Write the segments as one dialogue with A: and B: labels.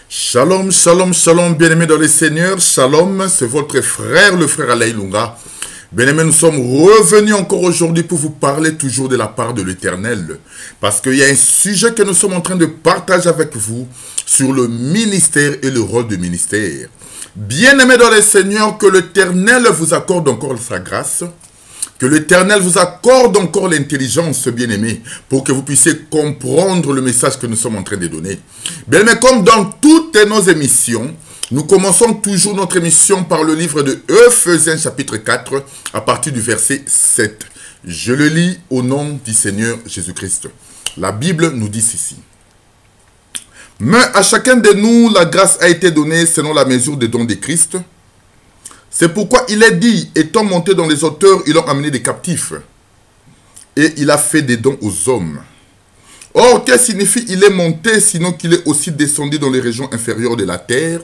A: Shalom, shalom, shalom, bien-aimés dans le Seigneur. Shalom, c'est votre frère, le frère Alain Lunga. Bien-aimés, nous sommes revenus encore aujourd'hui pour vous parler toujours de la part de l'Éternel. Parce qu'il y a un sujet que nous sommes en train de partager avec vous sur le ministère et le rôle du ministère. Bien-aimés dans le Seigneur, que l'Éternel vous accorde encore sa grâce. Que l'Éternel vous accorde encore l'intelligence, bien-aimés, pour que vous puissiez comprendre le message que nous sommes en train de donner. Bien-aimés, comme dans toutes nos émissions, nous commençons toujours notre émission par le livre de Ephésiens chapitre 4, à partir du verset 7. Je le lis au nom du Seigneur Jésus-Christ. La Bible nous dit ceci. Mais à chacun de nous, la grâce a été donnée selon la mesure des dons de Christ. C'est pourquoi il est dit, étant monté dans les hauteurs, ils ont amené des captifs. Et il a fait des dons aux hommes. Or, que signifie il est monté, sinon qu'il est aussi descendu dans les régions inférieures de la terre?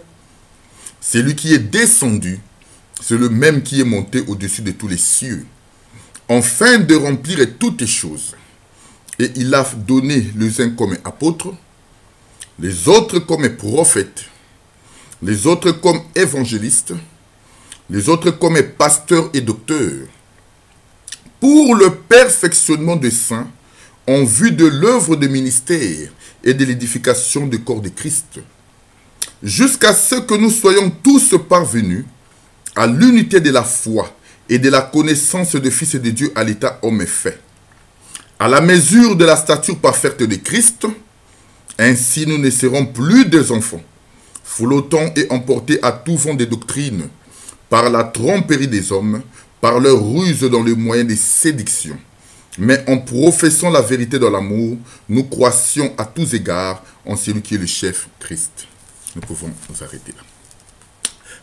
A: C'est lui qui est descendu, c'est le même qui est monté au-dessus de tous les cieux, afin de remplir toutes choses. Et il a donné les uns comme apôtres, les autres comme prophètes, les autres comme évangélistes, les autres comme pasteurs et docteurs, pour le perfectionnement des saints, en vue de l'œuvre de ministère et de l'édification du corps de Christ, jusqu'à ce que nous soyons tous parvenus à l'unité de la foi et de la connaissance du Fils de Dieu à l'état homme fait, à la mesure de la stature parfaite de Christ. Ainsi nous ne serons plus des enfants, flottant et emportés à tout vent de doctrine, par la tromperie des hommes, par leur ruse dans le moyen des séductions. Mais en professant la vérité dans l'amour, nous croissions à tous égards en celui qui est le chef, Christ. Nous pouvons nous arrêter là.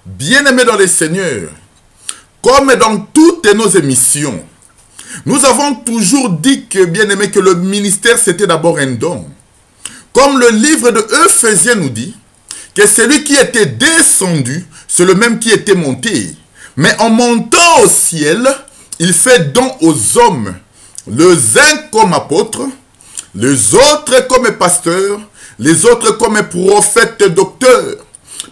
A: Bien-aimés dans le Seigneur, comme dans toutes nos émissions, nous avons toujours dit que, bien-aimés, que le ministère c'était d'abord un don. Comme le livre de Ephésiens nous dit, que celui qui était descendu, c'est le même qui était monté. Mais en montant au ciel, il fait don aux hommes, les uns comme apôtres, les autres comme pasteurs, les autres comme prophètes, docteurs.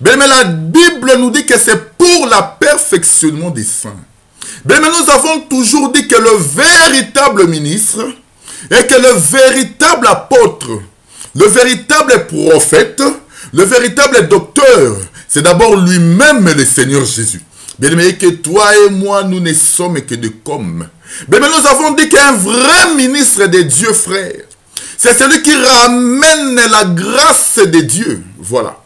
A: Mais la Bible nous dit que c'est pour le perfectionnement des saints. Mais nous avons toujours dit que le véritable ministre et que le véritable apôtre, le véritable prophète, le véritable docteur, c'est d'abord lui-même le Seigneur Jésus. Bien aimé, que toi et moi, nous ne sommes que des comme. Mais nous avons dit qu'un vrai ministre de Dieu, frère, c'est celui qui ramène la grâce de Dieu. Voilà.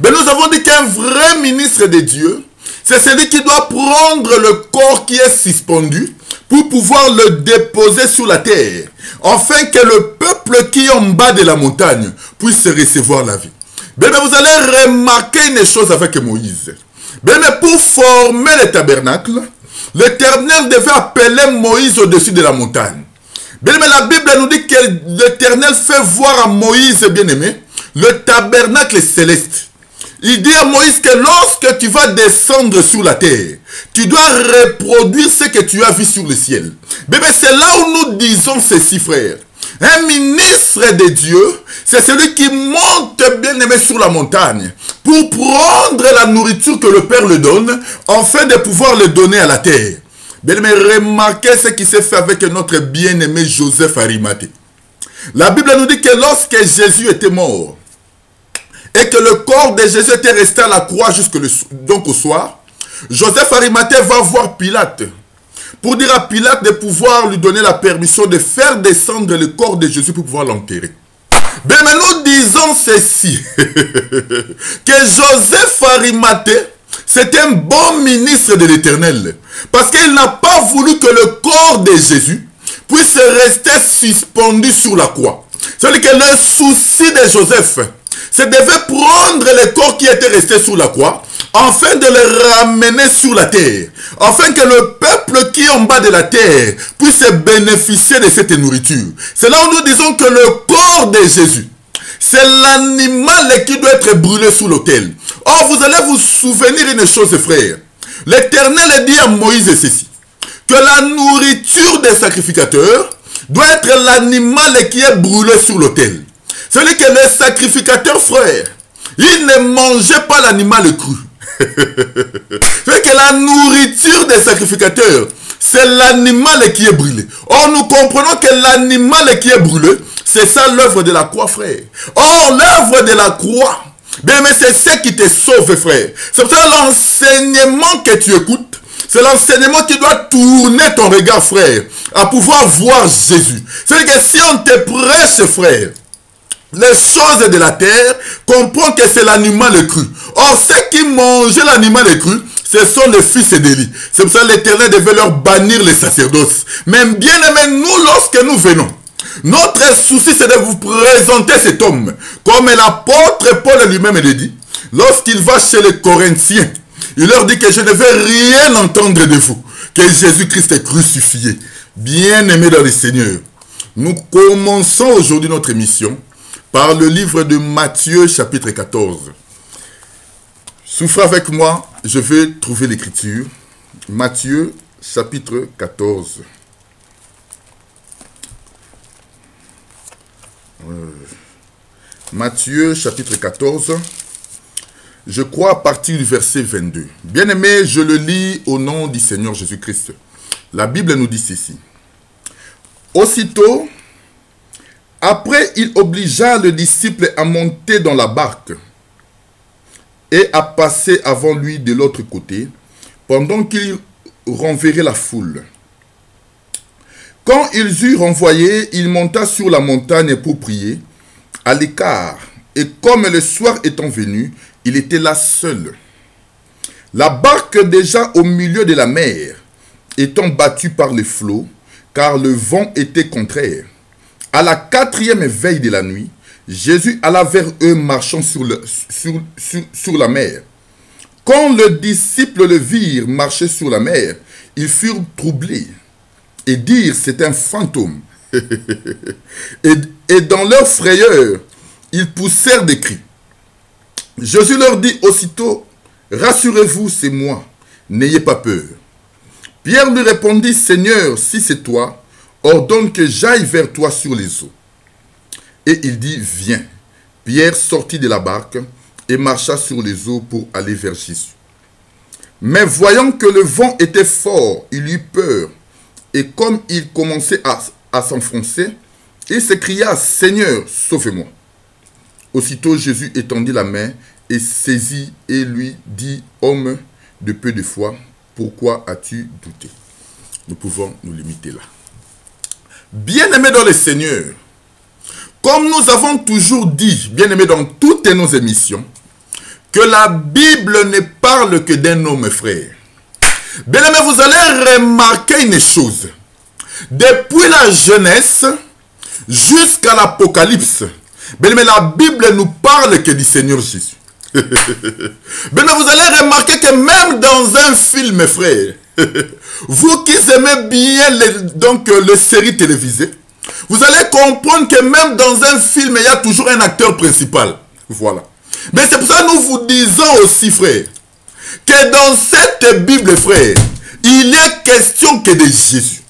A: Mais nous avons dit qu'un vrai ministre de Dieu, c'est celui qui doit prendre le corps qui est suspendu pour pouvoir le déposer sur la terre, afin que le peuple qui est en bas de la montagne puisse recevoir la vie. Mais vous allez remarquer une chose avec Moïse. Mais pour former le tabernacle, l'Éternel devait appeler Moïse au-dessus de la montagne. Mais la Bible nous dit que l'Éternel fait voir à Moïse, bien-aimé, le tabernacle céleste. Il dit à Moïse que lorsque tu vas descendre sur la terre, tu dois reproduire ce que tu as vu sur le ciel. Mais c'est là où nous disons ceci, frère. Un ministre de Dieu, c'est celui qui monte bien aimé sur la montagne pour prendre la nourriture que le Père le donne, afin de pouvoir le donner à la terre. Bien aimé, remarquez ce qui s'est fait avec notre bien-aimé Joseph Arimathée. La Bible nous dit que lorsque Jésus était mort, et que le corps de Jésus était resté à la croix donc au soir, Joseph Arimathée va voir Pilate, pour dire à Pilate de pouvoir lui donner la permission de faire descendre le corps de Jésus pour pouvoir l'enterrer. Mais nous disons ceci, que Joseph Arimathée, c'était un bon ministre de l'Éternel, parce qu'il n'a pas voulu que le corps de Jésus puisse rester suspendu sur la croix. C'est-à-dire que le souci de Joseph, c'est de prendre le corps qui était resté sur la croix, afin de le ramener sur la terre, afin que le peuple qui est en bas de la terre puisse bénéficier de cette nourriture. C'est là où nous disons que le corps de Jésus, c'est l'animal qui doit être brûlé sous l'autel. Or, vous allez vous souvenir d'une chose, frère. L'Éternel dit à Moïse ceci, que la nourriture des sacrificateurs doit être l'animal qui est brûlé sur l'autel. Celui que le sacrificateur, frère, Il ne mangeait pas l'animal cru. C'est que la nourriture des sacrificateurs, c'est l'animal qui est brûlé. Or, nous comprenons que l'animal qui est brûlé, c'est ça l'œuvre de la croix, frère. Or, l'œuvre de la croix, bien, mais c'est ce qui te sauve, frère. C'est pour ça l'enseignement que tu écoutes, c'est l'enseignement qui doit tourner ton regard, frère, à pouvoir voir Jésus. C'est-à-dire que si on te prêche, frère, les choses de la terre, comprends que c'est l'animal cru. Or, ceux qui mangeaient l'animal cru, ce sont les fils d'Élie. C'est pour ça que l'Éternel devait leur bannir les sacerdoces. Mais bien aimés, nous, lorsque nous venons, notre souci, c'est de vous présenter cet homme. Comme l'apôtre Paul lui-même le dit, lorsqu'il va chez les Corinthiens, il leur dit que je ne veux rien entendre de vous, que Jésus-Christ est crucifié. Bien-aimés dans le Seigneur, nous commençons aujourd'hui notre émission par le livre de Matthieu, chapitre 14. Souffrez avec moi, je vais trouver l'écriture. Matthieu, chapitre 14. Matthieu, chapitre 14. Je crois à partir du verset 22. Bien-aimé, je le lis au nom du Seigneur Jésus-Christ. La Bible nous dit ceci. Aussitôt, après, il obligea le disciple à monter dans la barque et à passer avant lui de l'autre côté, pendant qu'il renverrait la foule. Quand ils eurent renvoyé, il monta sur la montagne pour prier, à l'écart, et comme le soir étant venu, il était là seul. La barque déjà au milieu de la mer, étant battue par les flots, car le vent était contraire. À la 4e veille de la nuit, Jésus alla vers eux marchant sur la mer. Quand les disciples le virent marcher sur la mer, ils furent troublés et dirent c'est un fantôme. et dans leur frayeur, ils poussèrent des cris. Jésus leur dit aussitôt, rassurez-vous, c'est moi, n'ayez pas peur. Pierre lui répondit, Seigneur, si c'est toi, ordonne que j'aille vers toi sur les eaux. Et il dit, viens. Pierre sortit de la barque et marcha sur les eaux pour aller vers Jésus. Mais voyant que le vent était fort, il eut peur. Et comme il commençait à s'enfoncer, il s'écria, Seigneur, sauve-moi. Aussitôt Jésus étendit la main et saisit et lui dit, homme de peu de foi, pourquoi as-tu douté? Nous pouvons nous limiter là. Bien-aimés dans le Seigneur, comme nous avons toujours dit, bien-aimés dans toutes nos émissions, que la Bible ne parle que d'un homme, frère. Bien-aimés, vous allez remarquer une chose. Depuis la Genèse jusqu'à l'Apocalypse, bien-aimés, la Bible nous parle que du Seigneur Jésus. Bien-aimés, vous allez remarquer que même dans un film, frère, vous qui aimez bien les séries télévisées, vous allez comprendre que même dans un film, il y a toujours un acteur principal. Voilà. Mais c'est pour ça que nous vous disons aussi, frère, que dans cette Bible, frère, il est question que de Jésus.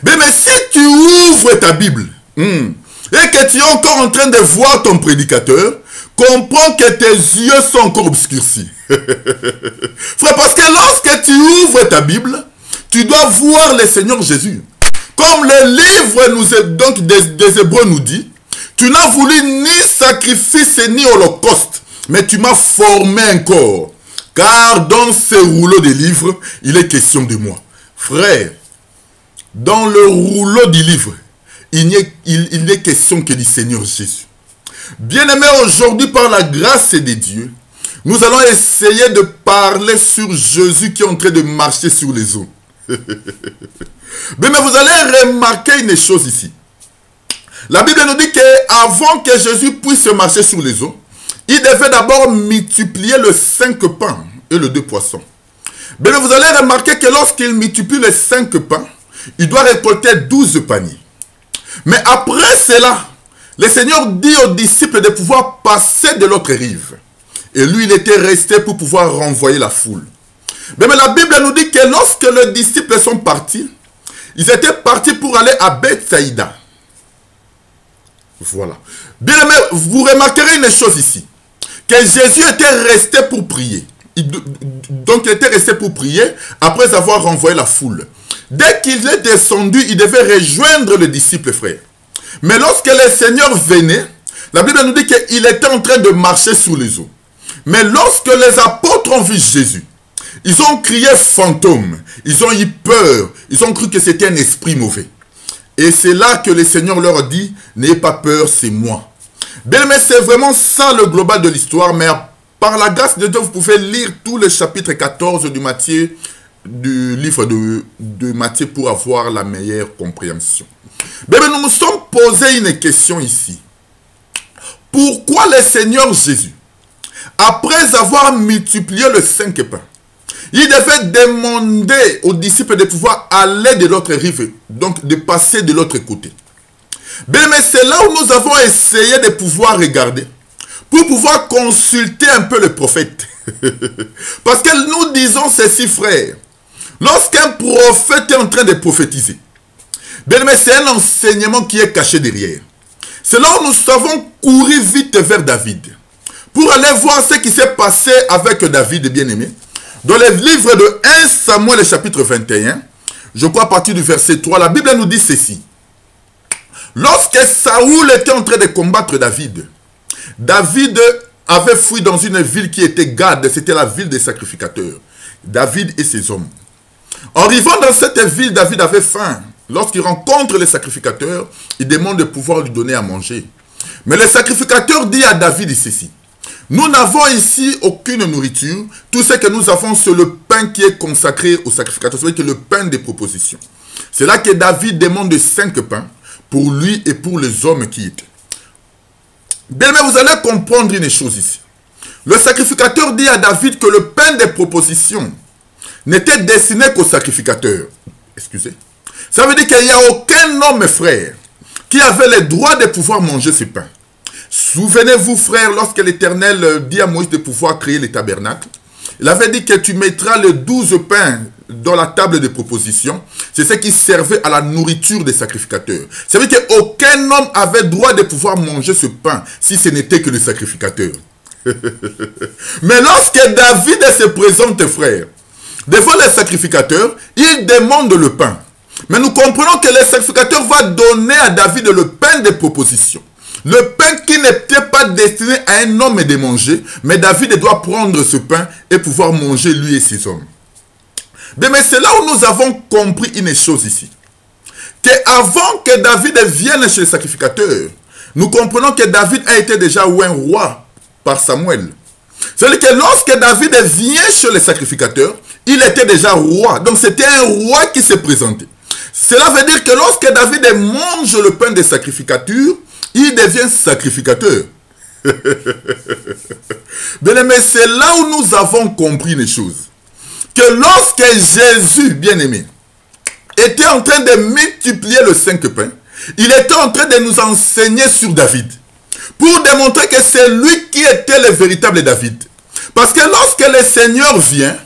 A: Mais si tu ouvres ta Bible et que tu es encore en train de voir ton prédicateur, comprends que tes yeux sont encore obscurcis. Frère, parce que lorsque tu ouvres ta Bible, tu dois voir le Seigneur Jésus. Comme le livre des Hébreux nous dit, tu n'as voulu ni sacrifice ni holocauste, mais tu m'as formé un corps. Car dans ce rouleau de livres, il est question de moi. Frère, dans le rouleau du livre, il n'est question que du Seigneur Jésus. Bien-aimés, aujourd'hui, par la grâce de Dieu, nous allons essayer de parler sur Jésus qui est en train de marcher sur les eaux. Mais vous allez remarquer une chose ici. La Bible nous dit qu'avant que Jésus puisse marcher sur les eaux, il devait d'abord multiplier les 5 pains et les 2 poissons. Mais vous allez remarquer que lorsqu'il multiplie les 5 pains, il doit récolter 12 paniers. Mais après cela, le Seigneur dit aux disciples de pouvoir passer de l'autre rive. Et lui, il était resté pour pouvoir renvoyer la foule. Mais la Bible nous dit que lorsque les disciples sont partis, ils étaient partis pour aller à Bethsaïda. Voilà. Bien aimé, vous remarquerez une chose ici. que Jésus était resté pour prier. Donc il était resté pour prier après avoir renvoyé la foule. Dès qu'il est descendu, il devait rejoindre les disciples, frères. Mais lorsque le Seigneur venait, la Bible nous dit qu'il était en train de marcher sur les eaux. Mais lorsque les apôtres ont vu Jésus, ils ont crié fantôme, ils ont eu peur, ils ont cru que c'était un esprit mauvais. Et c'est là que le Seigneur leur a dit, n'ayez pas peur, c'est moi. Bien, mais c'est vraiment ça le global de l'histoire, mais par la grâce de Dieu, vous pouvez lire tout le chapitre 14 du livre de Matthieu pour avoir la meilleure compréhension. Bien, nous nous sommes posé une question ici. Pourquoi le Seigneur Jésus, après avoir multiplié les 5 pains, il devait demander aux disciples de pouvoir aller de l'autre rive, donc de passer de l'autre côté. Bien, mais c'est là où nous avons essayé de pouvoir regarder, pour pouvoir consulter un peu le prophète. Parce que nous disons ceci, frère. Lorsqu'un prophète est en train de prophétiser, bien, mais c'est un enseignement qui est caché derrière. C'est là où nous savons courir vite vers David, pour aller voir ce qui s'est passé avec David, bien-aimé. Dans le livre de 1 Samuel, chapitre 21, je crois à partir du verset 3, la Bible nous dit ceci. Lorsque Saoul était en train de combattre David, David avait fui dans une ville qui était Gad, c'était la ville des sacrificateurs. David et ses hommes. En arrivant dans cette ville, David avait faim. Lorsqu'il rencontre les sacrificateurs, il demande de pouvoir lui donner à manger. Mais le sacrificateur dit à David ceci. Nous n'avons ici aucune nourriture. Tout ce que nous avons, c'est le pain qui est consacré au sacrificateur. C'est le pain des propositions. C'est là que David demande 5 pains pour lui et pour les hommes qui étaient. Bien, mais vous allez comprendre une chose ici. Le sacrificateur dit à David que le pain des propositions n'était destiné qu'au sacrificateur. Excusez. Ça veut dire qu'il n'y a aucun homme, frère, qui avait le droit de pouvoir manger ce pain. Souvenez-vous, frère, lorsque l'Éternel dit à Moïse de pouvoir créer les tabernacles, il avait dit que tu mettras les 12 pains dans la table de proposition. C'est ce qui servait à la nourriture des sacrificateurs. Ça veut dire qu'aucun homme avait droit de pouvoir manger ce pain si ce n'était que le sacrificateur. Mais lorsque David se présente, frère, devant les sacrificateurs, il demande le pain. Mais nous comprenons que le sacrificateur va donner à David le pain des propositions. Le pain qui n'était pas destiné à un homme de manger, mais David doit prendre ce pain et pouvoir manger lui et ses hommes. Bien, mais c'est là où nous avons compris une chose ici. Qu'avant que David vienne chez le sacrificateur, nous comprenons que David a été déjà un roi par Samuel. C'est-à-dire que lorsque David vient chez le sacrificateur, il était déjà roi. Donc c'était un roi qui s'est présenté. Cela veut dire que lorsque David mange le pain des sacrificatures, il devient sacrificateur. Bien, mais c'est là où nous avons compris les choses. Que lorsque Jésus, bien-aimé, était en train de multiplier les 5 pains, il était en train de nous enseigner sur David. Pour démontrer que c'est lui qui était le véritable David. Parce que lorsque le Seigneur vient,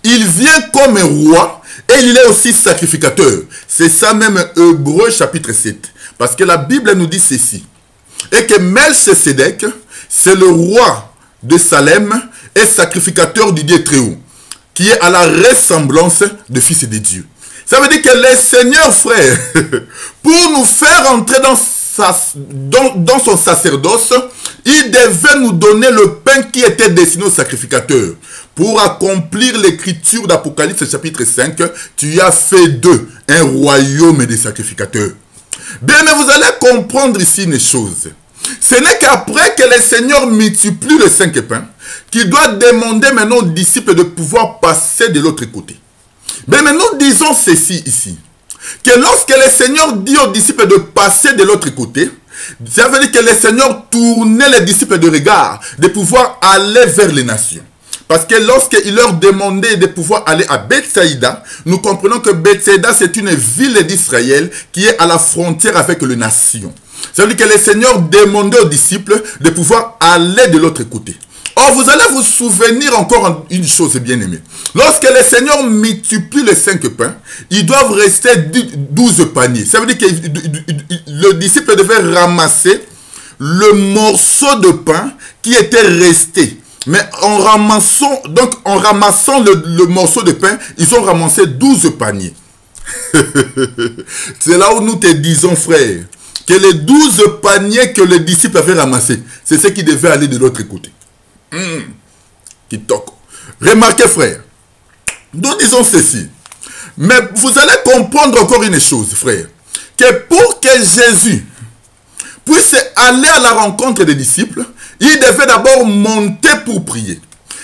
A: il vient comme un roi et il est aussi sacrificateur. C'est ça même Hébreux chapitre 7. Parce que la Bible nous dit ceci. Et que Melchisedec, c'est le roi de Salem et sacrificateur du Dieu très haut, qui est à la ressemblance de fils de Dieu. Ça veut dire que le Seigneur, frère, pour nous faire entrer dans son sacerdoce, il devait nous donner le pain qui était destiné au sacrificateur. Pour accomplir l'écriture d'Apocalypse chapitre 5, tu as fait d'eux un royaume des sacrificateurs. Bien, mais vous allez comprendre ici une chose. Ce n'est qu'après que le Seigneur multiplie les 5 pains, qu'il doit demander maintenant aux disciples de pouvoir passer de l'autre côté. Bien, mais nous disons ceci ici. Que lorsque le Seigneur dit aux disciples de passer de l'autre côté, ça veut dire que le Seigneur tournait les disciples de regard, de pouvoir aller vers les nations. Parce que lorsqu'il leur demandait de pouvoir aller à Bethsaïda, nous comprenons que Bethsaïda, c'est une ville d'Israël qui est à la frontière avec les nations. Ça veut dire que le Seigneur demandait aux disciples de pouvoir aller de l'autre côté. Or, vous allez vous souvenir encore une chose, bien-aimée. Lorsque le Seigneur multiplie les 5 pains, ils doivent rester 12 paniers. Ça veut dire que le disciple devait ramasser le morceau de pain qui était resté. Mais en ramassant le morceau de pain, ils ont ramassé 12 paniers. C'est là où nous te disons, frère, que les 12 paniers que les disciples avaient ramassés, c'est ceux qui devaient aller de l'autre côté. Qui toque. Remarquez, frère, nous disons ceci. Mais vous allez comprendre encore une chose, frère, que pour que Jésus puisse aller à la rencontre des disciples, il devait d'abord monter pour prier.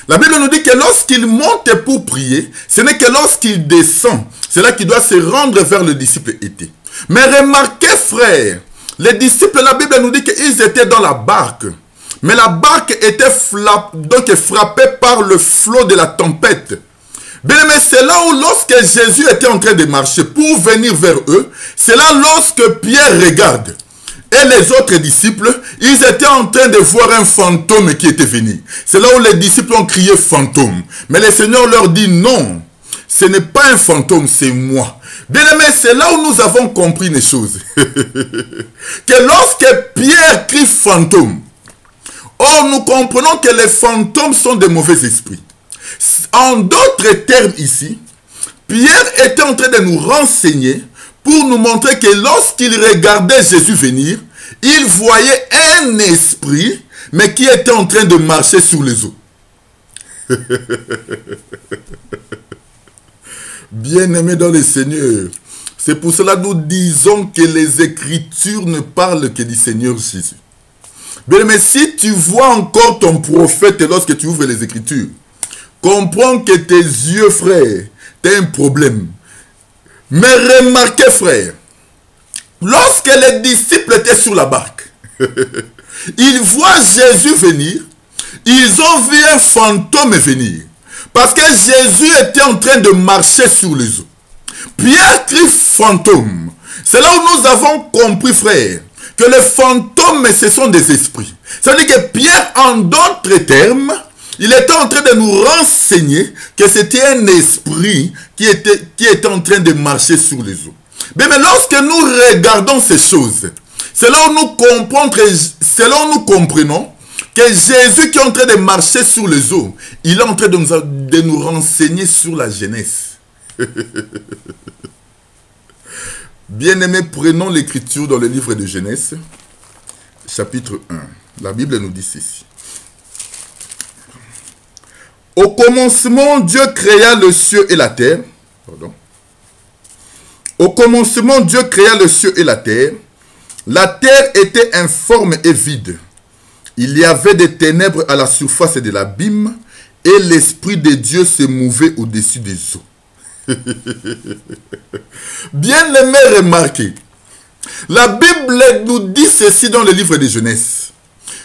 A: La Bible nous dit que lorsqu'il monte pour prier, ce n'est que lorsqu'il descend. C'est là qu'il doit se rendre vers le disciple était. Mais remarquez, frère, les disciples, la Bible nous dit qu'ils étaient dans la barque. Mais la barque était frappée par le flot de la tempête. Bien, mais c'est là où lorsque Jésus était en train de marcher pour venir vers eux, c'est là lorsque Pierre regarde. Et les autres disciples, ils étaient en train de voir un fantôme qui était venu. C'est là où les disciples ont crié fantôme. Mais le Seigneur leur dit non, ce n'est pas un fantôme, c'est moi. Bien aimé, c'est là où nous avons compris une chose. Que lorsque Pierre crie fantôme, or nous comprenons que les fantômes sont des mauvais esprits. En d'autres termes ici, Pierre était en train de nous renseigner pour nous montrer que lorsqu'il regardait Jésus venir, il voyait un esprit, mais qui était en train de marcher sur les eaux. Bien-aimés dans le Seigneur, c'est pour cela que nous disons que les Écritures ne parlent que du Seigneur Jésus. Bien-aimé, si tu vois encore ton prophète lorsque tu ouvres les Écritures, comprends que tes yeux, frère, t'as un problème. Mais remarquez, frère, lorsque les disciples étaient sur la barque, ils voient Jésus venir, ils ont vu un fantôme venir, parce que Jésus était en train de marcher sur les eaux. Pierre crie fantôme. C'est là où nous avons compris, frère, que les fantômes, ce sont des esprits. Ça veut dire que Pierre, en d'autres termes, il était en train de nous renseigner que c'était un esprit qui était en train de marcher sur les eaux. Mais lorsque nous regardons ces choses, c'est là où nous comprenons que Jésus qui est en train de marcher sur les eaux, il est en train de nous renseigner sur la Genèse. Bien-aimés, prenons l'écriture dans le livre de Genèse, chapitre 1. La Bible nous dit ceci. Au commencement, Dieu créa le ciel et la terre. Pardon. Au commencement, Dieu créa le ciel et la terre. La terre était informe et vide. Il y avait des ténèbres à la surface de l'abîme et l'Esprit de Dieu se mouvait au-dessus des eaux. Bien aimé, remarquez. La Bible nous dit ceci dans le livre de Genèse.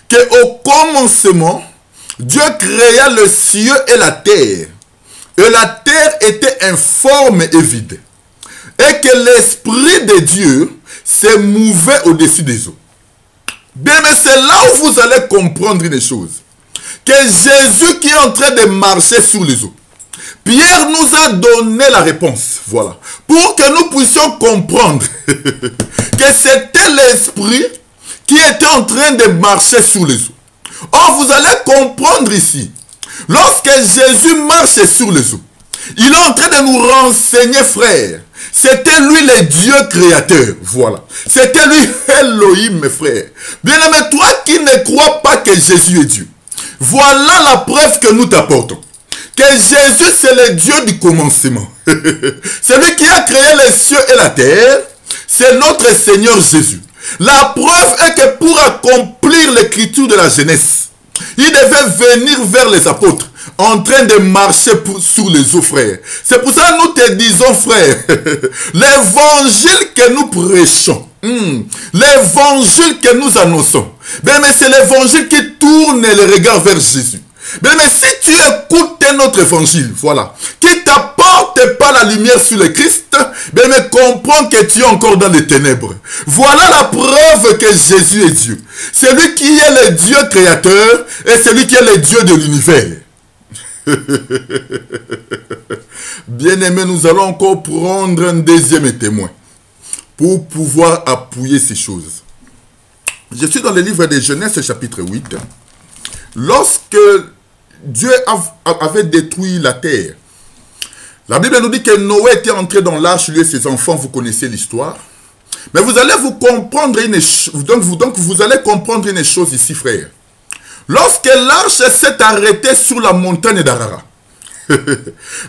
A: Qu'au commencement, Dieu créa le ciel et la terre. Et la terre était informe et vide. Et que l'Esprit de Dieu se mouvait au-dessus des eaux. Bien, mais c'est là où vous allez comprendre une chose. Que Jésus qui est en train de marcher sur les eaux. Pierre nous a donné la réponse. Voilà. Pour que nous puissions comprendre que c'était l'Esprit qui était en train de marcher sur les eaux. Or, vous allez comprendre ici, lorsque Jésus marche sur les eaux, il est en train de nous renseigner, frère. C'était lui le Dieu créateur, voilà. C'était lui Elohim, mes frères. Bien-aimé, toi qui ne crois pas que Jésus est Dieu, voilà la preuve que nous t'apportons. Que Jésus, c'est le Dieu du commencement. C'est lui qui a créé les cieux et la terre. C'est notre Seigneur Jésus. La preuve est que pour accomplir l'écriture de la Genèse, il devait venir vers les apôtres en train de marcher sur les eaux, frère. C'est pour ça que nous te disons, frère, l'évangile que nous prêchons, l'évangile que nous annonçons, mais c'est l'évangile qui tourne le regard vers Jésus. Mais si tu écoutes notre évangile, voilà, qui t'apporte pas la lumière sur le Christ, mais comprends que tu es encore dans les ténèbres. Voilà la preuve que Jésus est Dieu. C'est lui qui est le Dieu créateur et c'est lui qui est le Dieu de l'univers. Bien-aimés, nous allons encore prendre un deuxième témoin pour pouvoir appuyer ces choses. Je suis dans le livre de Genèse chapitre 8. Lorsque Dieu avait détruit la terre, la Bible nous dit que Noé était entré dans l'arche, lui et ses enfants, vous connaissez l'histoire. Mais vous allez vous comprendre vous allez comprendre une chose ici, frère. Lorsque l'arche s'est arrêtée sur la montagne d'Ararat,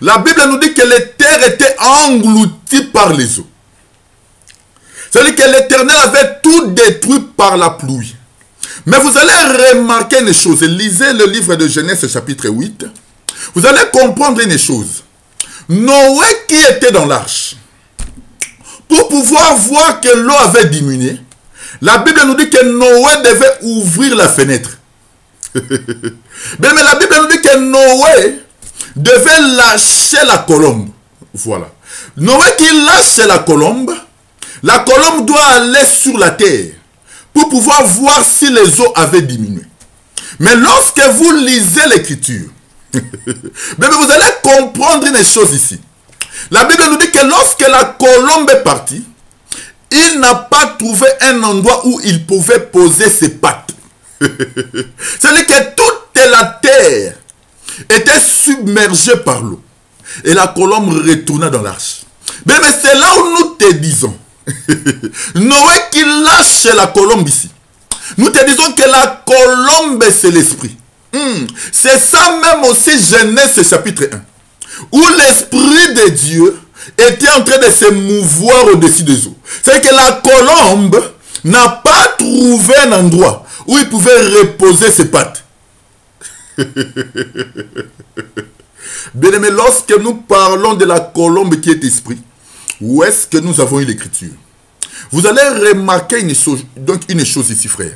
A: la Bible nous dit que les terres étaient englouties par les eaux. C'est-à-dire que l'Éternel avait tout détruit par la pluie. Mais vous allez remarquer une chose. Lisez le livre de Genèse chapitre 8. Vous allez comprendre une chose. Noé qui était dans l'arche, pour pouvoir voir que l'eau avait diminué, la Bible nous dit que Noé devait ouvrir la fenêtre. Mais la Bible nous dit que Noé devait lâcher la colombe. Voilà. Noé qui lâche la colombe doit aller sur la terre pour pouvoir voir si les eaux avaient diminué. Mais lorsque vous lisez l'écriture, vous allez comprendre une chose ici. La Bible nous dit que lorsque la colombe est partie, il n'a pas trouvé un endroit où il pouvait poser ses pattes. C'est-à-dire que toute la terre était submergée par l'eau. Et la colombe retourna dans l'arche. Mais c'est là où nous te disons, Noé qui lâche la colombe ici. Nous te disons que la colombe c'est l'esprit. C'est ça même aussi Genèse chapitre 1. Où l'esprit de Dieu était en train de se mouvoir au-dessus des eaux. C'est que la colombe n'a pas trouvé un endroit où il pouvait reposer ses pattes. Bien aimé, lorsque nous parlons de la colombe qui est esprit, où est-ce que nous avons eu l'écriture? Vous allez remarquer une chose ici, frère.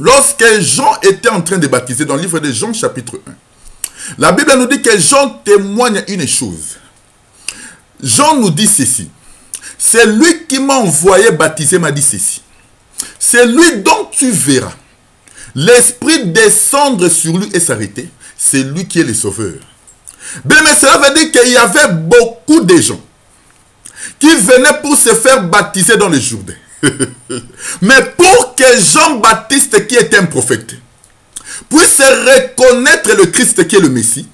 A: Lorsque Jean était en train de baptiser, dans le livre de Jean chapitre 1, la Bible nous dit que Jean témoigne une chose. Jean nous dit ceci. C'est lui qui m'a envoyé baptiser, m'a dit ceci. C'est lui dont tu verras l'esprit descendre sur lui et s'arrêter. C'est lui qui est le sauveur. Mais cela veut dire qu'il y avait beaucoup de gens qui venaient pour se faire baptiser dans le Jourdain. Mais pour que Jean-Baptiste, qui était un prophète, puisse reconnaître le Christ qui est le Messie,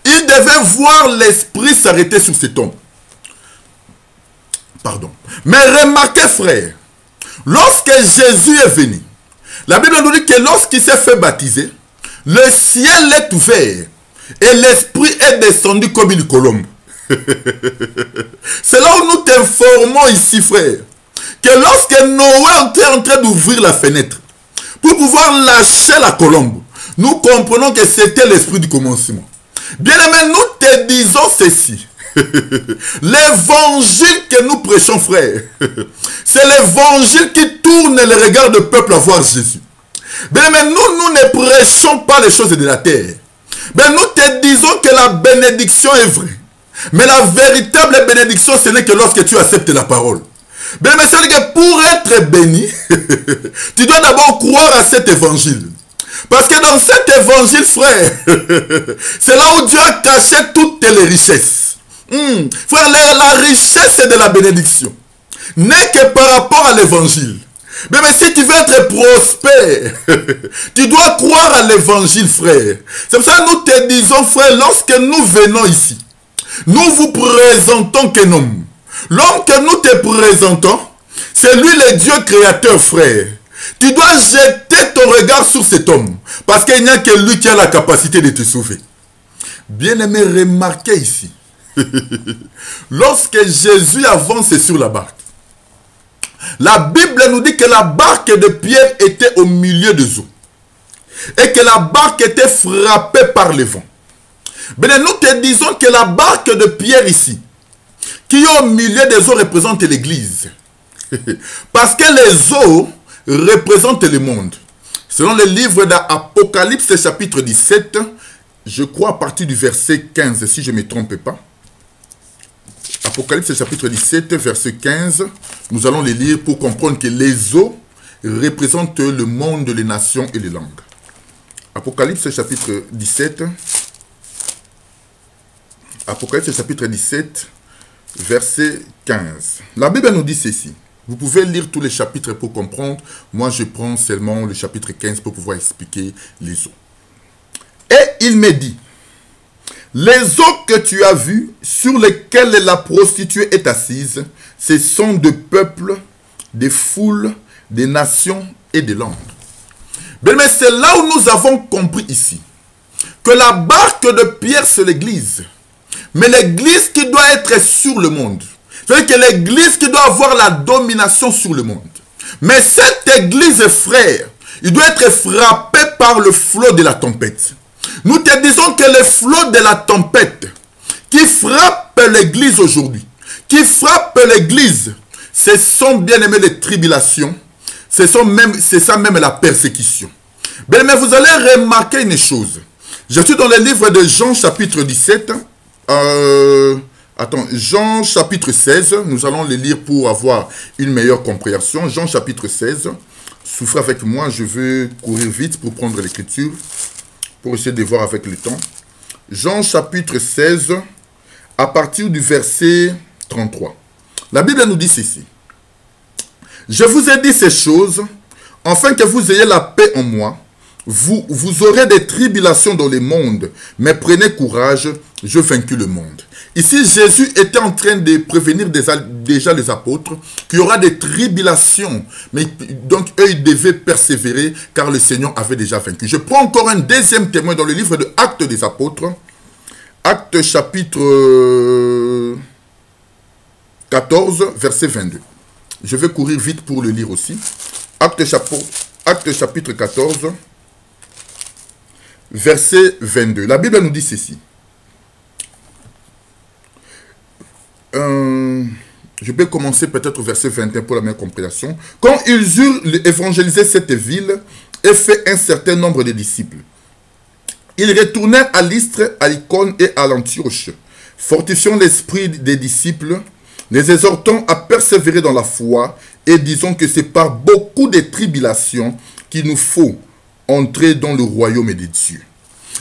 A: il devait voir l'esprit s'arrêter sur cet homme. Pardon. Mais remarquez, frère, lorsque Jésus est venu, la Bible nous dit que lorsqu'il s'est fait baptiser, le ciel est ouvert et l'esprit est descendu comme une colombe. C'est là où nous t'informons ici, frère, que lorsque Noé était en train d'ouvrir la fenêtre pour pouvoir lâcher la colombe, nous comprenons que c'était l'esprit du commencement. Bien aimé, nous te disons ceci. L'évangile que nous prêchons, frère, c'est l'évangile qui tourne le regard du peuple à voir Jésus. Bien aimé, nous ne prêchons pas les choses de la terre. Mais nous te disons que la bénédiction est vraie. Mais la véritable bénédiction, ce n'est que lorsque tu acceptes la parole. Mais c'est que pour être béni, tu dois d'abord croire à cet évangile. Parce que dans cet évangile, frère, c'est là où Dieu a caché toutes les richesses. Frère, la richesse de la bénédiction n'est que par rapport à l'évangile. Mais si tu veux être prospère, tu dois croire à l'évangile, frère. C'est pour ça que nous te disons, frère, lorsque nous venons ici, nous vous présentons qu'un homme. L'homme que nous te présentons, c'est lui le Dieu créateur, frère. Tu dois jeter ton regard sur cet homme, parce qu'il n'y a que lui qui a la capacité de te sauver. Bien-aimé, remarquez ici, lorsque Jésus avance sur la barque, la Bible nous dit que la barque de Pierre était au milieu des eaux, et que la barque était frappée par le vent. Bien, nous te disons que la barque de Pierre ici, qui est au milieu des eaux, représente l'église. Parce que les eaux représentent le monde. Selon le livre d'Apocalypse chapitre 17, je crois à partir du verset 15, si je ne me trompe pas. Apocalypse chapitre 17, verset 15, nous allons les lire pour comprendre que les eaux représentent le monde, les nations et les langues. Apocalypse chapitre 17, Apocalypse chapitre 17, verset 15. La Bible nous dit ceci. Vous pouvez lire tous les chapitres pour comprendre. Moi, je prends seulement le chapitre 15 pour pouvoir expliquer les eaux. Et il me dit, les eaux que tu as vues, sur lesquelles la prostituée est assise, ce sont de peuples, des foules, des nations et des langues. Mais c'est là où nous avons compris ici que la barque de Pierre, c'est l'église. Mais l'église qui doit être sur le monde. C'est-à-dire que l'église qui doit avoir la domination sur le monde. Mais cette église, frère, il doit être frappé par le flot de la tempête. Nous te disons que le flot de la tempête qui frappe l'église aujourd'hui, qui frappe l'église, ce sont bien aimés les tribulations, c'est ça même la persécution. Mais vous allez remarquer une chose. Je suis dans le livre de Jean chapitre 17. Jean chapitre 16. Nous allons le lire pour avoir une meilleure compréhension. Jean chapitre 16. Souffrez avec moi, je veux courir vite pour prendre l'écriture, pour essayer de voir avec le temps. Jean chapitre 16, à partir du verset 33. La Bible nous dit ceci. Je vous ai dit ces choses, afin que vous ayez la paix en moi. Vous aurez des tribulations dans le monde, mais prenez courage, je vaincu le monde. Ici, Jésus était en train de prévenir déjà les apôtres qu'il y aura des tribulations. Mais donc, eux, ils devaient persévérer car le Seigneur avait déjà vaincu. Je prends encore un deuxième témoin dans le livre de Actes des apôtres. Actes chapitre 14, verset 22. Je vais courir vite pour le lire aussi. Actes chapitre 14, verset 22. La Bible nous dit ceci. Je peux commencer peut-être au verset 21 pour la meilleure compréhension. Quand ils eurent évangélisé cette ville et fait un certain nombre de disciples, ils retournèrent à Lystre, à Icône et à l'Antioche, fortifiant l'esprit des disciples, les exhortant à persévérer dans la foi et disons que c'est par beaucoup de tribulations qu'il nous faut entrer dans le royaume des dieux.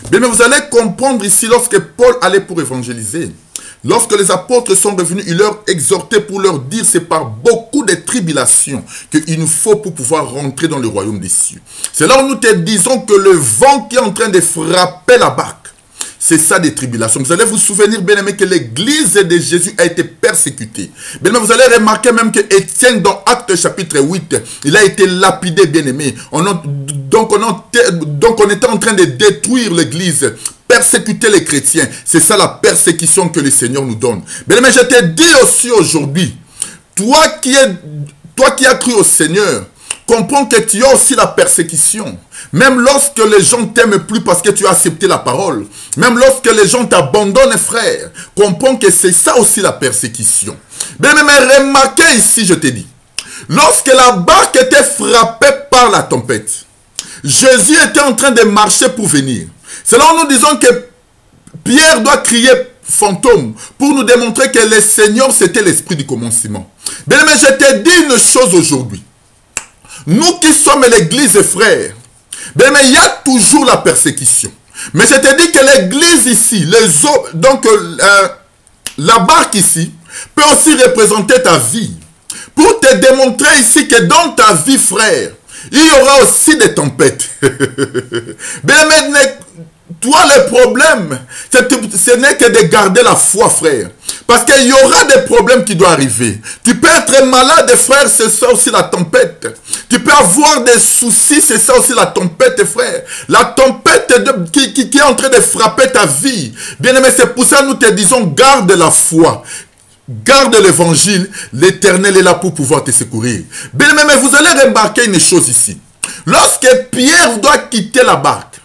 A: Bien, mais vous allez comprendre ici, lorsque Paul allait pour évangéliser, lorsque les apôtres sont revenus, il leur exhortait pour leur dire c'est par beaucoup de tribulations qu'il nous faut pour pouvoir rentrer dans le royaume des cieux. C'est là où nous te disons que le vent qui est en train de frapper la barque, c'est ça des tribulations. Vous allez vous souvenir, bien aimé, que l'église de Jésus a été persécutée. Bien aimé, vous allez remarquer même que Étienne, dans Actes chapitre 8, il a été lapidé, bien aimé. Donc on était en train de détruire l'église, persécuter les chrétiens. C'est ça la persécution que le Seigneur nous donne. Bien aimé, je te dis aussi aujourd'hui, toi qui as cru au Seigneur, comprends que tu as aussi la persécution. Même lorsque les gens t'aiment plus parce que tu as accepté la parole. Même lorsque les gens t'abandonnent, frère. Comprends que c'est ça aussi la persécution. Mais remarquez ici, je te dis. Lorsque la barque était frappée par la tempête, Jésus était en train de marcher pour venir. C'est là où nous disons que Pierre doit crier fantôme pour nous démontrer que le Seigneur, c'était l'esprit du commencement. Mais je te dis une chose aujourd'hui. Nous qui sommes l'église, frères, mais il y a toujours la persécution. Mais je te dis que l'église ici, la barque ici, peut aussi représenter ta vie. Pour te démontrer ici que dans ta vie, frère, il y aura aussi des tempêtes. Mais toi, le problème, ce n'est que de garder la foi, frère. Parce qu'il y aura des problèmes qui doivent arriver. Tu peux être malade, frère, c'est ça aussi la tempête. Tu peux avoir des soucis, c'est ça aussi la tempête, frère. La tempête qui est en train de frapper ta vie. Bien aimé, c'est pour ça que nous te disons, garde la foi. Garde l'évangile, l'Éternel est là pour pouvoir te secourir. Bien aimé, mais vous allez remarquer une chose ici. Lorsque Pierre doit quitter la barque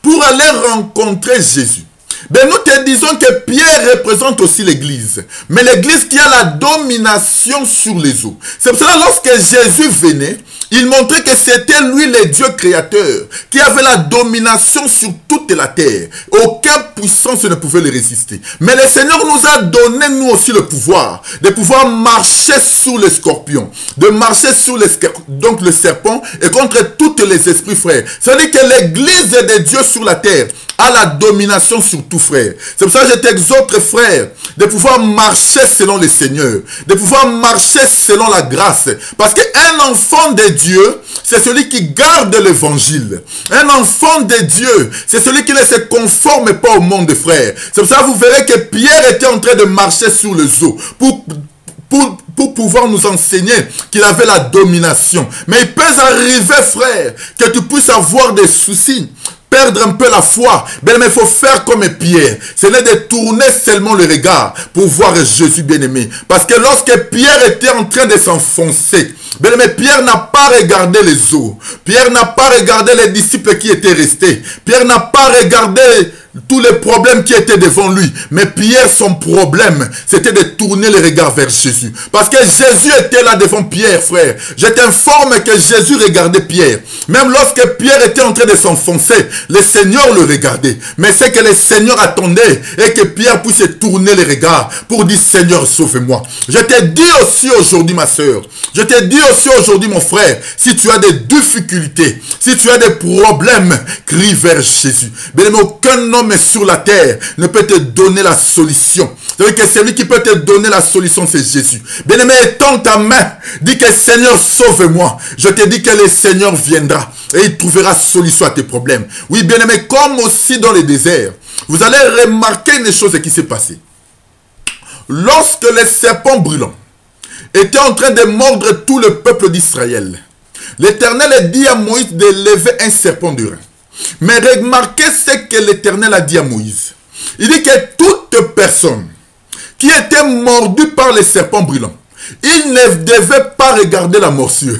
A: pour aller rencontrer Jésus, ben nous te disons que Pierre représente aussi l'église. Mais l'église qui a la domination sur les eaux. C'est pour cela que lorsque Jésus venait, Il montrait que c'était lui le Dieu créateur, qui avait la domination sur toute la terre. Aucune puissance ne pouvait le résister. Mais le Seigneur nous a donné, nous aussi, le pouvoir, de pouvoir marcher sous les scorpions, de marcher sous donc le serpent et contre tous les esprits, frères. C'est-à-dire que l'église de Dieu sur la terre a la domination sur tout, frère. C'est pour ça que je t'exhorte, frère, de pouvoir marcher selon le Seigneur, de pouvoir marcher selon la grâce. Parce qu'un enfant de Dieu, c'est celui qui garde l'évangile. Un enfant de Dieu, c'est celui qui ne se conforme pas au monde, frère. C'est pour ça que vous verrez que Pierre était en train de marcher sur les eaux pour pouvoir nous enseigner qu'il avait la domination. Mais il peut arriver, frère, que tu puisses avoir des soucis, perdre un peu la foi. Mais il faut faire comme Pierre. Ce n'est de tourner seulement le regard pour voir Jésus bien-aimé. Parce que lorsque Pierre était en train de s'enfoncer, mais Pierre n'a pas regardé les eaux. Pierre n'a pas regardé les disciples qui étaient restés. Pierre n'a pas regardé tous les problèmes qui étaient devant lui. Mais Pierre, son problème, c'était de tourner le regard vers Jésus. Parce que Jésus était là devant Pierre, frère. Je t'informe que Jésus regardait Pierre. Même lorsque Pierre était en train de s'enfoncer, le Seigneur le regardait. Mais c'est que le Seigneur attendait et que Pierre puisse tourner le regard pour dire, Seigneur, sauve-moi. Je te dis aussi aujourd'hui, ma soeur, je te dis aussi aujourd'hui, mon frère, si tu as des difficultés, si tu as des problèmes, crie vers Jésus. Bien, aucun homme sur la terre ne peut te donner la solution. C'est-à-dire que celui qui peut te donner la solution, c'est Jésus. Bien-aimé, étends ta main, dis que Seigneur, sauve-moi. Je te dis que le Seigneur viendra et il trouvera solution à tes problèmes. Oui, bien-aimé, comme aussi dans le désert, vous allez remarquer une chose qui s'est passée. Lorsque les serpents brûlants étaient en train de mordre tout le peuple d'Israël, l'Éternel dit à Moïse de lever un serpent de rein. Mais remarquez ce que l'Éternel a dit à Moïse. Il dit que toute personne qui était mordue par les serpents brûlants, il ne devait pas regarder la morsure.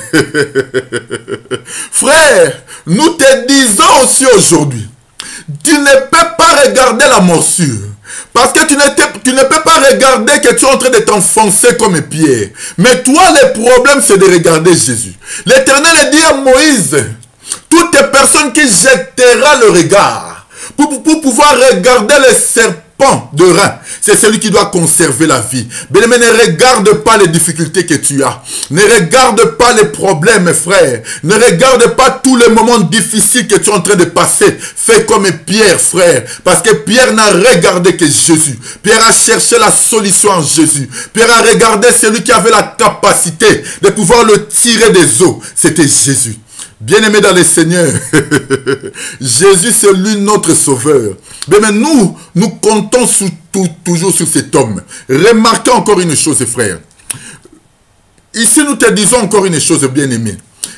A: Frère, nous te disons aussi aujourd'hui, tu ne peux pas regarder la morsure. Parce que tu ne peux pas regarder que tu es en train de t'enfoncer comme Pierre. Mais toi, le problème, c'est de regarder Jésus. L'Éternel dit à Moïse, toute personne qui jettera le regard pour pouvoir regarder les serpents de rein, c'est celui qui doit conserver la vie. Bien-aimé, ne regarde pas les difficultés que tu as. Ne regarde pas les problèmes, frère. Ne regarde pas tous les moments difficiles que tu es en train de passer. Fais comme Pierre, frère. Parce que Pierre n'a regardé que Jésus. Pierre a cherché la solution en Jésus. Pierre a regardé celui qui avait la capacité de pouvoir le tirer des eaux. C'était Jésus. Bien-aimé dans le Seigneur, Jésus c'est lui notre sauveur. Mais nous comptons toujours sur cet homme. Remarquez encore une chose, frère. Ici nous te disons encore une chose, bien-aimé.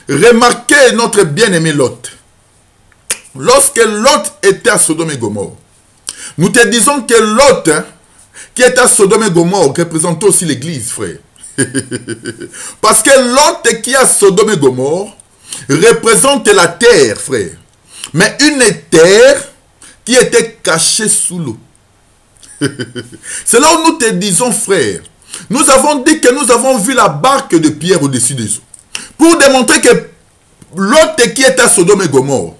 A: Remarquez notre bien-aimé Lot. Lorsque Lot était à Sodome et Gomorrhe, nous te disons que Lot, qui était à Sodome et Gomorrhe, représentait aussi l'église, frère. Parce que Lot qui est à Sodome et Gomorrhe représente la terre, frère. Mais une terre qui était cachée sous l'eau. C'est là où nous te disons, frère. Nous avons dit que nous avons vu la barque de Pierre au-dessus des eaux. Pour démontrer que l'autre qui était à Sodome et Gomorrhe,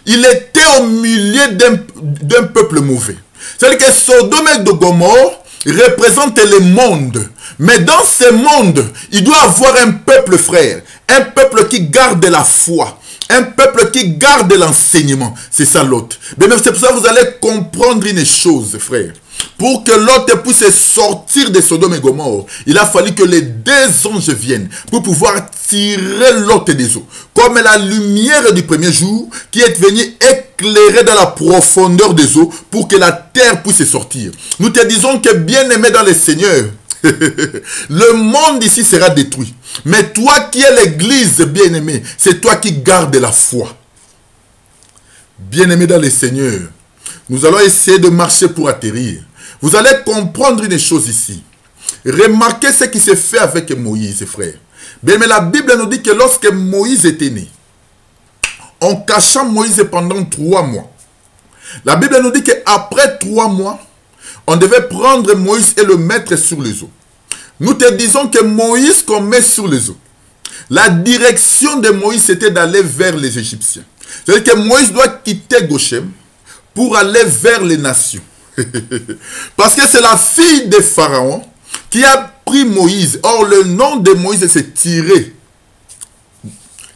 A: il était au milieu d'un peuple mauvais. C'est-à-dire que Sodome et Gomorrhe représente le monde. Mais dans ce monde, il doit y avoir un peuple, frère. Un peuple qui garde la foi. Un peuple qui garde l'enseignement. C'est ça l'autre. Mais c'est pour ça que vous allez comprendre une chose, frère. Pour que l'autre puisse sortir de Sodome et Gomorrhe, il a fallu que les deux anges viennent pour pouvoir tirer l'autre des eaux. Comme la lumière du premier jour qui est venue éclairer dans la profondeur des eaux pour que la terre puisse sortir. Nous te disons que bien-aimé dans le Seigneur, le monde ici sera détruit. Mais toi qui es l'église, bien-aimé, c'est toi qui gardes la foi. Bien-aimé dans le Seigneur, nous allons essayer de marcher pour atterrir. Vous allez comprendre une chose ici. Remarquez ce qui s'est fait avec Moïse, frère. Bien, mais la Bible nous dit que lorsque Moïse était né, en cachant Moïse pendant 3 mois, la Bible nous dit qu'après 3 mois, on devait prendre Moïse et le mettre sur les eaux. Nous te disons que Moïse qu'on met sur les eaux, La direction de Moïse, c'était d'aller vers les Égyptiens. C'est-à-dire que Moïse doit quitter Goshen pour aller vers les nations. Parce que c'est la fille de Pharaon qui a pris Moïse. Or, le nom de Moïse, c'est tiré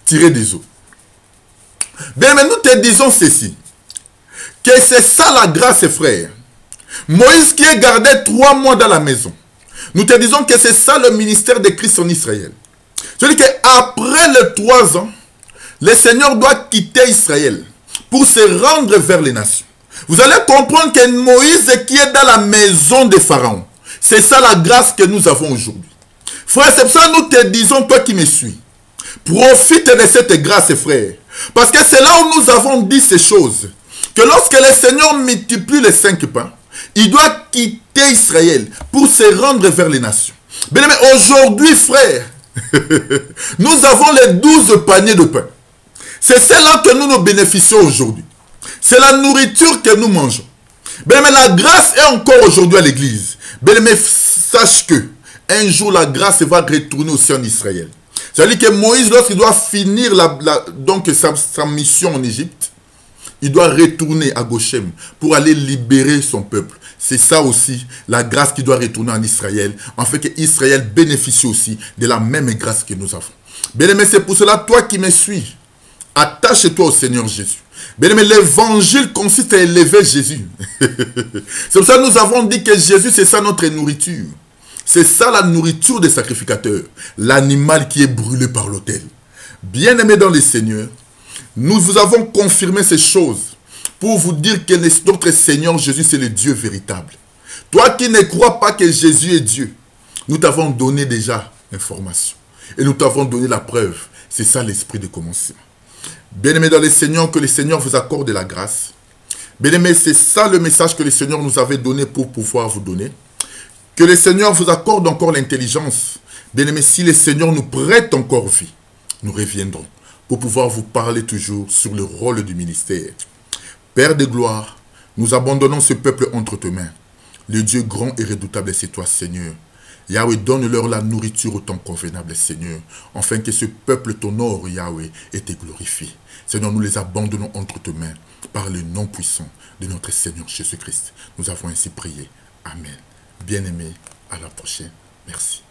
A: des eaux. Bien, mais nous te disons ceci, que c'est ça la grâce, frère. Moïse qui est gardé 3 mois dans la maison. Nous te disons que c'est ça le ministère de Christ en Israël. C'est-à-dire qu'après les 3 ans, le Seigneur doit quitter Israël pour se rendre vers les nations. Vous allez comprendre que Moïse qui est dans la maison de Pharaon, c'est ça la grâce que nous avons aujourd'hui. Frère, c'est pour ça que nous te disons, toi qui me suis, profite de cette grâce, frère. Parce que c'est là où nous avons dit ces choses. Que lorsque le Seigneur multiplie les 5 pains, il doit quitter Israël pour se rendre vers les nations. Bien aimé, aujourd'hui, frère, nous avons les 12 paniers de pain. C'est cela que nous bénéficions aujourd'hui. C'est la nourriture que nous mangeons. Bien aimé, la grâce est encore aujourd'hui à l'église. Bien aimé, sache que un jour la grâce va retourner aussi en Israël. C'est-à-dire que Moïse, lorsqu'il doit finir sa mission en Égypte, il doit retourner à Goshen pour aller libérer son peuple. C'est ça aussi, la grâce qui doit retourner en Israël, en fait que Israël bénéficie aussi de la même grâce que nous avons. Bien aimé, c'est pour cela, toi qui me suis, attache-toi au Seigneur Jésus. Bien aimé, l'évangile consiste à élever Jésus. C'est pour ça que nous avons dit que Jésus, c'est ça notre nourriture. C'est ça la nourriture des sacrificateurs. L'animal qui est brûlé par l'autel. Bien aimé dans le Seigneur, nous vous avons confirmé ces choses pour vous dire que notre Seigneur Jésus, c'est le Dieu véritable. Toi qui ne crois pas que Jésus est Dieu, nous t'avons donné déjà l'information. Et nous t'avons donné la preuve. C'est ça l'esprit de commencement. Bien-aimés dans le Seigneur, que le Seigneur vous accorde la grâce. Bien-aimés, c'est ça le message que le Seigneur nous avait donné pour pouvoir vous donner. Que le Seigneur vous accorde encore l'intelligence. Bien-aimés, si le Seigneur nous prête encore vie, nous reviendrons pour pouvoir vous parler toujours sur le rôle du ministère. Père de gloire, nous abandonnons ce peuple entre tes mains. Le Dieu grand et redoutable, c'est toi, Seigneur. Yahweh, donne-leur la nourriture au temps convenable, Seigneur, afin que ce peuple t'honore, Yahweh, et te glorifie. Seigneur, nous les abandonnons entre tes mains par le nom puissant de notre Seigneur Jésus-Christ. Nous avons ainsi prié. Amen. Bien-aimés, à la prochaine. Merci.